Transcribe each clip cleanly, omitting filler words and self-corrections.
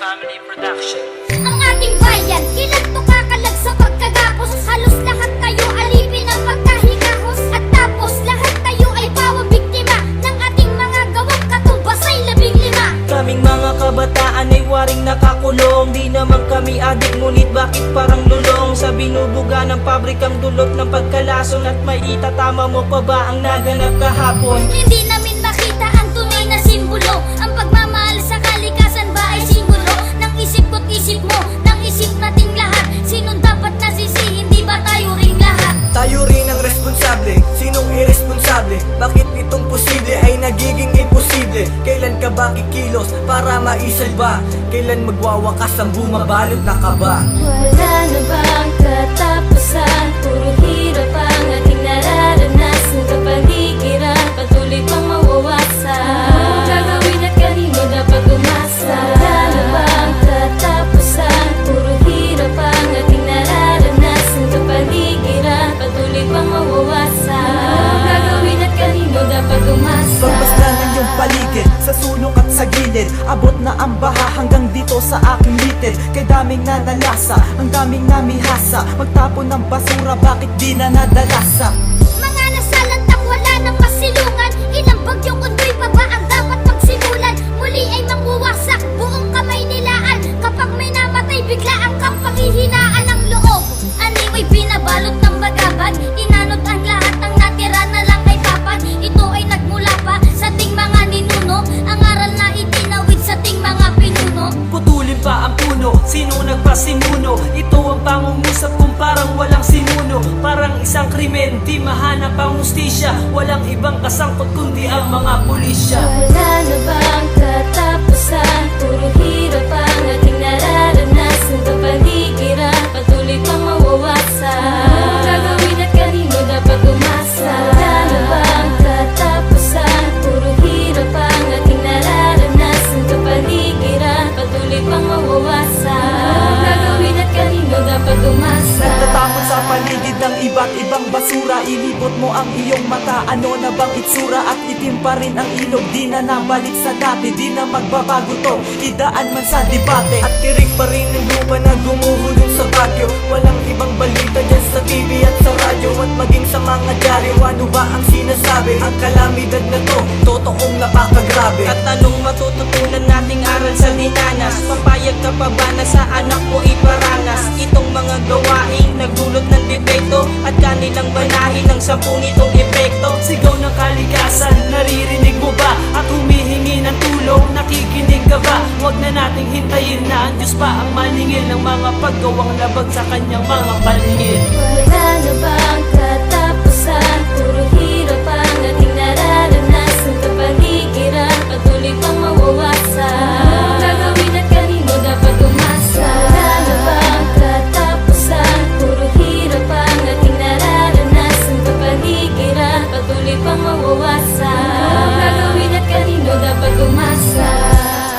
Family Production. Ang ating bayan, ilan to kakalag sa pagkagapos. Halos lahat tayo alipin ang pagkahikahos. At tapos lahat tayo ay pawabiktima ng ating mga gawang katumbas ay 15. Kaming mga kabataan ay waring nakakulong. Di naman kami adik, ngunit bakit parang lulong? Sa binubuga ng pabrikang dulot ng pagkalason. At may itatama mo pa ba ang naganap kahapon? Hindi namin makita ang tunay na simbolo. Ang pagmamahal sa kalikasan ba ay simbolo ng isip ko't isip mo, ng isip nating lahat? Sinong dapat nasisi, hindi ba tayo ring lahat? Tayo rin ang responsable, sinong irresponsable? Bakit itong posible ay nagiging imposible? Kailan ka ba kikilos para maisalba? Kailan magwawakas ang bumabalot na kaba? Wala na bang katapusan? Puro hirap ang ating nararanasan. Kapaligiran, patuloy pang mawawasan. Anong gagawin at kanino dapat umasa? Wala na bang katapusan? Puro hirap ang ating nararanasan. Kapaligiran, patuloy pang mawawasan. Anong gagawin at kanino dapat umasa? Pagbasta ng iyong paligid, sa sulok at sa gilid. Abot na ang baha hanggang dito sa aking litid. Kay daming nanalasa, ang daming namihasa. Magtapon ng basura, bakit di na nadalasa? Mga nasalantang wala ng masilungan. Ilang bagyong undoy pa ba ang dapat magsimulan? Muli ay mangwawasak, buong kamay nilaan. Kapag may namatay, bigla ang kang panghihinaan ng loob. Aniw ay binabalot ng bagabag. Inanot ang lahat, ang natira na lang ay papag. Ito ay nagmula pa sa ting mga ninuno. Ang aral na itinawid sa ting mga pinuno. Putulin pa ang puno, sino nagpasimuno? Ito ang pangungusap kung parang walang sinuno. Parang isang krimen, di mahanap ang hustisya. Walang ibang kasangkot kundi ang mga pulisya. Wala na bang katapusan? Puro hirap ang ating nararanasan. Kapaligiran, patuloy pang mawawasan. Anong gagawin at kanino dapat umasa? Wala na bang katapusan? Puro hirap ang ating nararanasan. Kapaligiran, patuloy pang mawawasan. Anong gagawin at kanino dapat umasa? Nagtatapon sa paligid ng iba't ibang basura. Ilibot mo ang iyong mata, ano na bang itsura? At itim pa rin ang ilog, di na nabalik sa dati. Di na magbabago to, idaan man sa debate. At tirik pa rin ng lupa na gumuhulong sa bagyo. Walang ibang balita dyan sa TV at sa radyo. At maging sa mga dyaryo, ano ba ang sinasabi? Ang kalamidad na to, totoong napakagrabe. At anong matututunan nating aral sa dinanas? Papayag ka pa ba na sa anak mo iparanas itong mga gawain nagdulot ng depekto? At kanilang banahin ng 10 nitong epekto. Sigaw ng kalikasan, naririnig mo ba? At humihingi ng tulong, nakikinig ka ba? Huwag na nating hintayin na ang Diyos pa ang maningil ng mga paggawang labag sa kanyang mga paningin. Wala na bang katapusan? Puro hirap ang ating nararanasan. Kapaligiran, patuloy pang mawawasan. Anong gagawin at kanino dapat umasa? Wala na bang katapusan? Puro hirap ang ating nararanasan. Kapaligiran, patuloy pang mawawasan. Anong gagawin at kanino dapat umasa?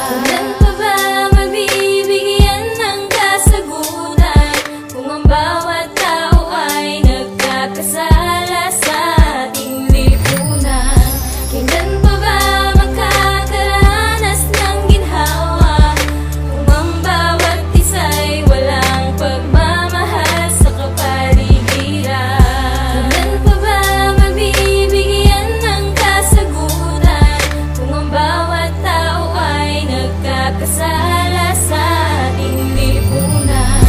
Kailan pa ba mabibigyan ng kasagutan kung ang bawat tao ay nagkakasala sa ating lipunan? Kailan pa ba makakaranas ng ginhawa kung ang bawat isa'y walang pagmamahal sa kapaligiran? Kailan pa ba mabibigyan ng kasagutan kung ang bawat tao ay nagkakasala sa ating lipunan?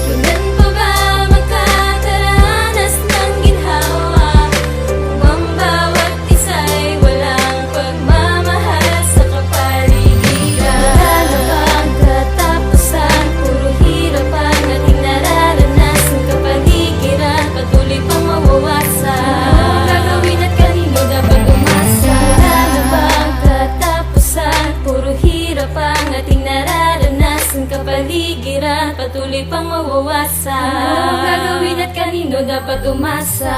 Kailan pa ba makakaranas ng ginhawa kung ang bawat isa'y walang pagmamahal sa kapaligiran? Wala na bang katapusan? Puro hirap ang ating nararanasan. Kapaligiran, patuloy pang mawawasan. Anong gagawin at kanino dapat umasa? Wala na bang katapusan? Puro hirap ang ating nararanasan. Kapaligiran, patuloy pang mawawasan. Anong gagawin at kanino dapat umasa?